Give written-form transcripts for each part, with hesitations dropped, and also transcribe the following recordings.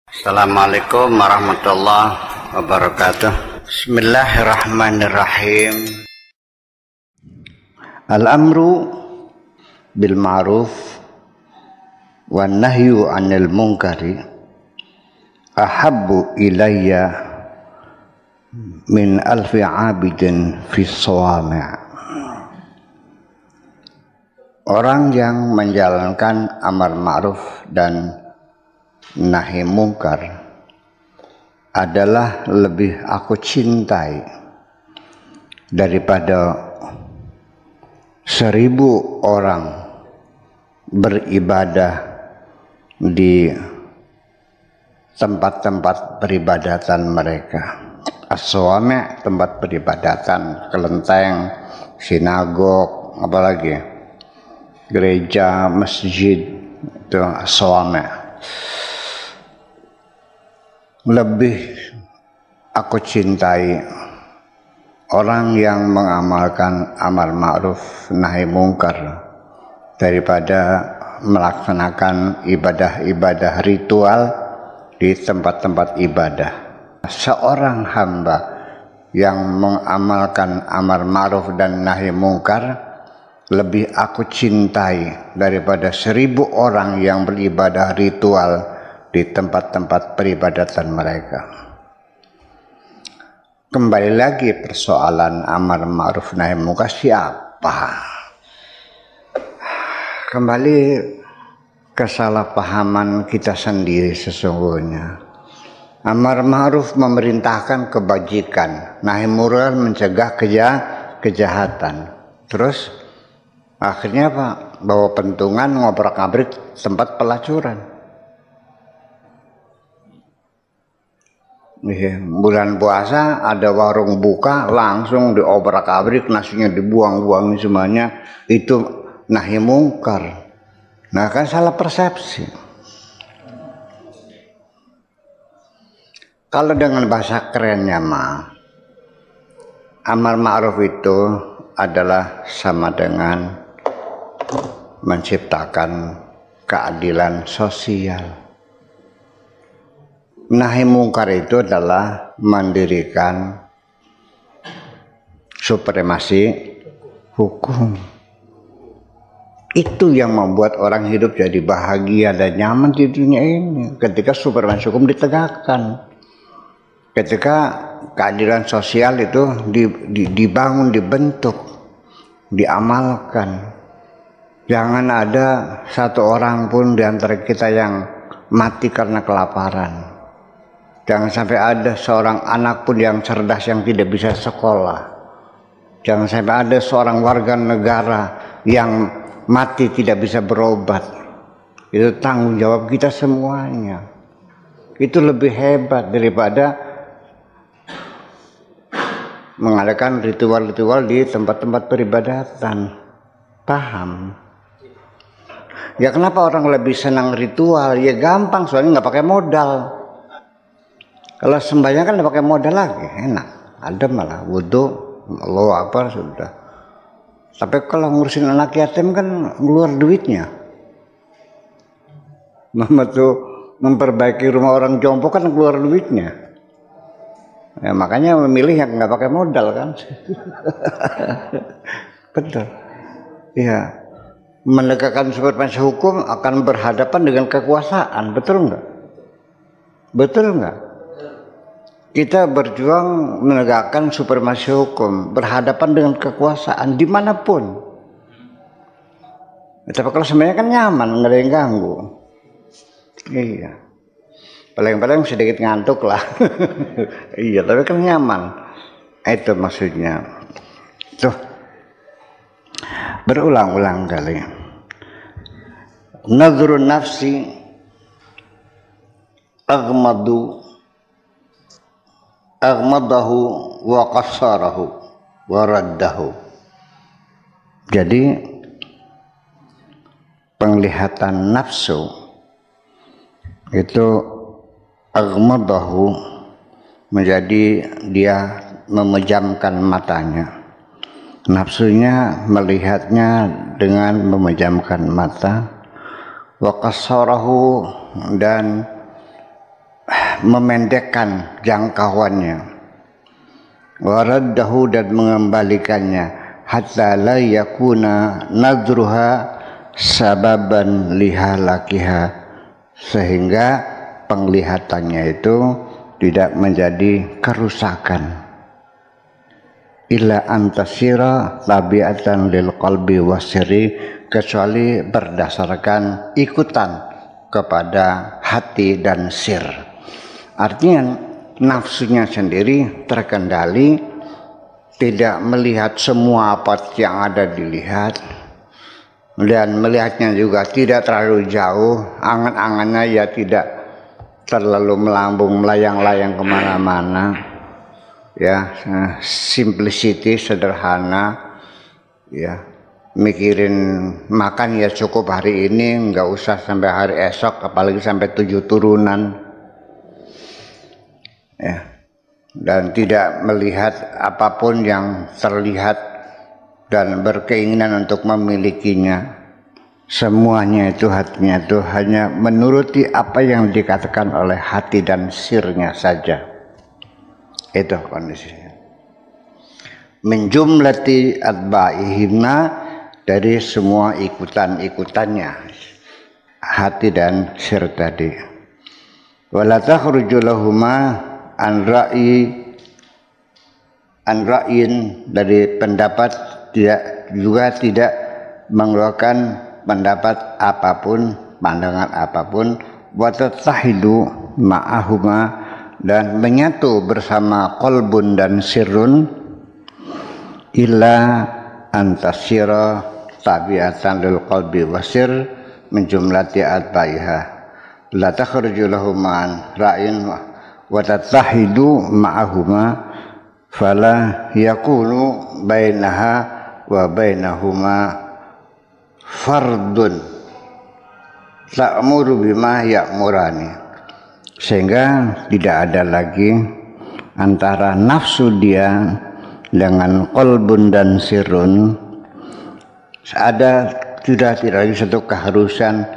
Assalamualaikum warahmatullahi wabarakatuh. Bismillahirrahmanirrahim. Al-amru bil ma'ruf wan nahyu 'anil munkari ahabbu ilayya min alfi 'abidin fi shawami'. Orang yang menjalankan amar ma'ruf dan nahi mungkar adalah lebih aku cintai daripada 1000 orang beribadah di tempat-tempat peribadatan mereka. As-shawami', tempat peribadatan, kelenteng, sinagog, apalagi gereja, masjid, itu as-shawami'. Lebih aku cintai orang yang mengamalkan amar ma'ruf nahi mungkar daripada melaksanakan ibadah-ibadah ritual di tempat-tempat ibadah. Seorang hamba yang mengamalkan amar ma'ruf dan nahi mungkar lebih aku cintai daripada 1000 orang yang beribadah ritual di tempat-tempat peribadatan mereka. Kembali lagi persoalan amar ma'ruf nahi mungkar siapa? Kembali kesalahpahaman kita sendiri sesungguhnya. Amar ma'ruf memerintahkan kebajikan, nahi mungkar mencegah kejahatan. Terus akhirnya apa? Bawa pentungan, ngobrak-abrik tempat pelacuran. Bulan puasa ada warung buka, langsung diobrak-abrik, nasinya dibuang-buang semuanya. Itu nahi mungkar. Nah kan salah persepsi. Kalau dengan bahasa kerennya mah, amar ma'ruf itu adalah sama dengan menciptakan keadilan sosial. Nahi mungkar itu adalah mendirikan supremasi hukum. Itu yang membuat orang hidup jadi bahagia dan nyaman di dunia ini ketika supremasi hukum ditegakkan. Ketika keadilan sosial itu dibangun, dibentuk, diamalkan. Jangan ada satu orang pun di antara kita yang mati karena kelaparan. Jangan sampai ada seorang anak pun yang cerdas yang tidak bisa sekolah. Jangan sampai ada seorang warga negara yang mati tidak bisa berobat. Itu tanggung jawab kita semuanya. Itu lebih hebat daripada mengadakan ritual-ritual di tempat-tempat peribadatan. Paham? Ya kenapa orang lebih senang ritual? Ya gampang, soalnya nggak pakai modal. Kalau sembahyang kan nggak pakai modal lagi, enak. Ada malah wudhu, Allahu Akbar sudah. Tapi kalau ngurusin anak yatim kan keluar duitnya. Memperbaiki rumah orang jompo kan keluar duitnya. Ya, makanya memilih yang nggak pakai modal kan. Betul. Ya, menegakkan supremasi hukum akan berhadapan dengan kekuasaan, betul nggak? Betul nggak? Kita berjuang menegakkan supremasi hukum, berhadapan dengan kekuasaan dimanapun. Tapi kalau semuanya kan nyaman, nggak ada yang ganggu. Iya. Paling-paling sedikit ngantuk lah. Iya, tapi kan nyaman. Itu maksudnya. Tuh. Berulang-ulang kali. Nadhrun nafsi aghmadahu wa qassarahu wa raddahu. Jadi penglihatan nafsu itu aghmadahu, menjadi dia memejamkan matanya. Nafsunya melihatnya dengan memejamkan mata. Wa qassarahu, dan memendekkan jangkauannya, waraddahu dan mengembalikannya, hatta la yakuna nadruha sababan lihalakiha, sehingga penglihatannya itu tidak menjadi kerusakan. Illa antasira tabiatan lil qalbi wasiri, kecuali berdasarkan ikutan kepada hati dan sir. Artinya nafsunya sendiri terkendali, tidak melihat semua apa yang ada dilihat, dan melihatnya juga tidak terlalu jauh, angan-angannya ya tidak terlalu melambung melayang-layang kemana-mana, ya, simplicity, sederhana, ya, mikirin makan ya cukup hari ini, nggak usah sampai hari esok, apalagi sampai 7 turunan, ya, dan tidak melihat apapun yang terlihat dan berkeinginan untuk memilikinya. Semuanya itu hatinya itu hanya menuruti apa yang dikatakan oleh hati dan sirnya saja. Itu kondisinya. Min jumlati atba'ihimna, dari semua ikutan-ikutannya hati dan sir tadi. Wala takhruju lahuma an ra'yin, dari pendapat, tidak mengeluarkan pendapat apapun, pandangan apapun, wa tatahidu ma'ahuma, dan menyatu bersama qalbun dan sirrun, illa antasira tabiatan lil qalbi wasir min jumlati atbaiha, la takhruju lahuma ra'in wa tatahidu ma'ahuma, fala yakunu bainaha wa bainahuma fardun ta'muru bima ya'murani, sehingga tidak ada lagi antara nafsu dia dengan qalbun dan sirrun, sudah tidak lagi satu keharusan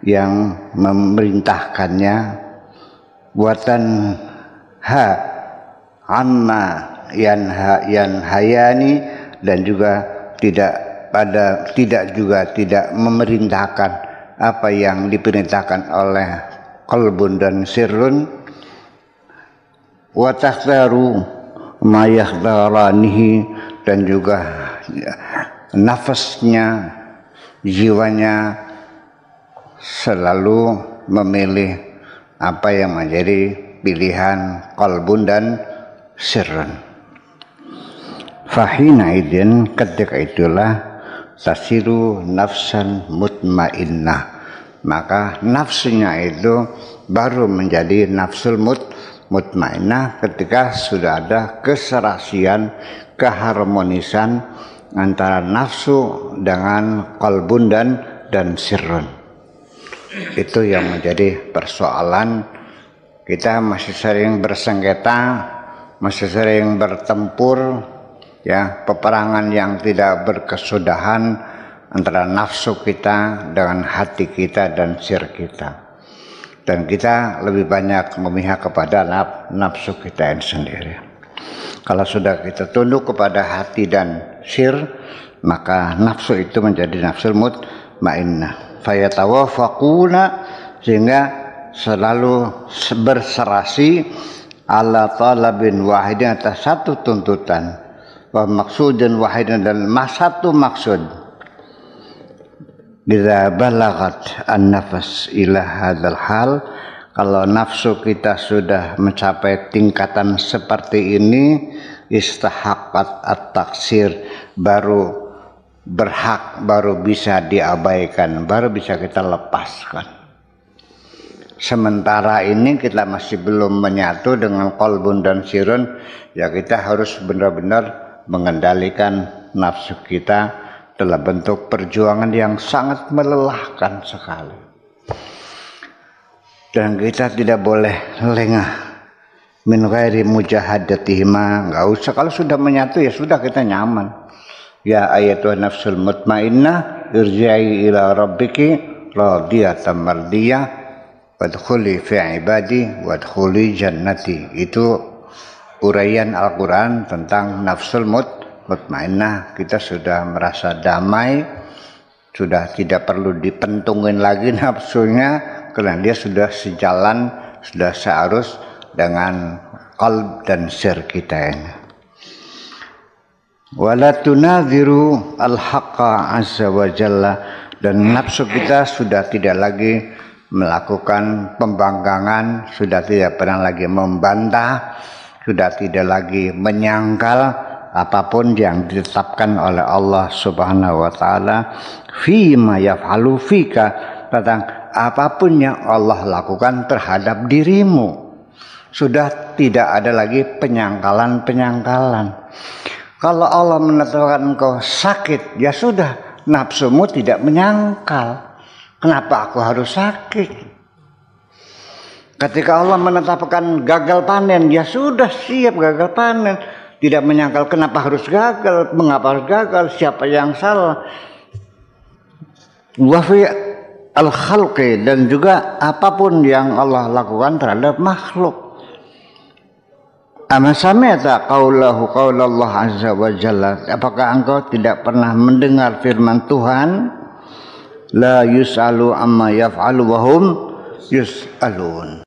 yang memerintahkannya, watan amma yanhayani, dan juga tidak memerintahkan apa yang diperintahkan oleh qalbun dan sirrun, wa takhtaru ma yakhtaranihi, dan juga nafasnya, jiwanya selalu memilih apa yang menjadi pilihan qalbun dan sirrun. Fahina idin, ketika itulah tasiru nafsan mutmainnah, maka nafsunya itu baru menjadi nafsul mutmainnah ketika sudah ada keserasian, keharmonisan antara nafsu dengan qalbun dan sirrun. Itu yang menjadi persoalan. Kita masih sering bersengketa, masih sering bertempur, ya, peperangan yang tidak berkesudahan antara nafsu kita dengan hati kita dan sir kita. Dan kita lebih banyak memihak kepada nafsu kita yang sendiri. Kalau sudah kita tunduk kepada hati dan sir, maka nafsu itu menjadi nafsul mutmainnah. Fayatawafaquna, sehingga selalu berserasi ala talabin wahidin, atas satu tuntutan, wa maksudin wahidin, dan satu maksud. Bila balagat an-nafas ila hadzal hal, kalau nafsu kita sudah mencapai tingkatan seperti ini, istahaqqat at-taksir, baru berhak, baru bisa diabaikan, baru bisa kita lepaskan. Sementara ini kita masih belum menyatu dengan qalbun dan sirrun, ya kita harus benar-benar mengendalikan nafsu kita dalam bentuk perjuangan yang sangat melelahkan sekali. Dan kita tidak boleh lengah min ghairi mujahadatihima, enggak usah, kalau sudah menyatu ya sudah, kita nyaman. Ya ayatuhan nafsul mutmainnah irji'i ila rabbiki radiyatan mardiyah, wadkhuli fi ibadi wadkhuli jannati. Itu uraian Al-Quran tentang nafsul mutmainnah. Kita sudah merasa damai, sudah tidak perlu dipentungin lagi nafsunya, karena dia sudah sejalan, sudah searus dengan qalb dan sir kita ini. Wala tunadhiru al-haqqa azza wa jalla, dan nafsu kita sudah tidak lagi melakukan pembangkangan, sudah tidak pernah lagi membantah, sudah tidak lagi menyangkal apapun yang ditetapkan oleh Allah Subhanahu wa taala fi ma yaf'alu fika, tentang apapun yang Allah lakukan terhadap dirimu. Sudah tidak ada lagi penyangkalan-penyangkalan. Kalau Allah menetapkan engkau sakit, ya sudah, nafsumu tidak menyangkal. Kenapa aku harus sakit? Ketika Allah menetapkan gagal panen, ya sudah, siap gagal panen. Tidak menyangkal kenapa harus gagal, mengapa harus gagal, siapa yang salah. Wa fi al-khalqi, dan juga apapun yang Allah lakukan terhadap makhluk. Ama sami'ta qaulahu qaulallah azza wa jalla, apakah engkau tidak pernah mendengar firman Tuhan, la yus'alu amma yaf'alu wa hum yus'alun.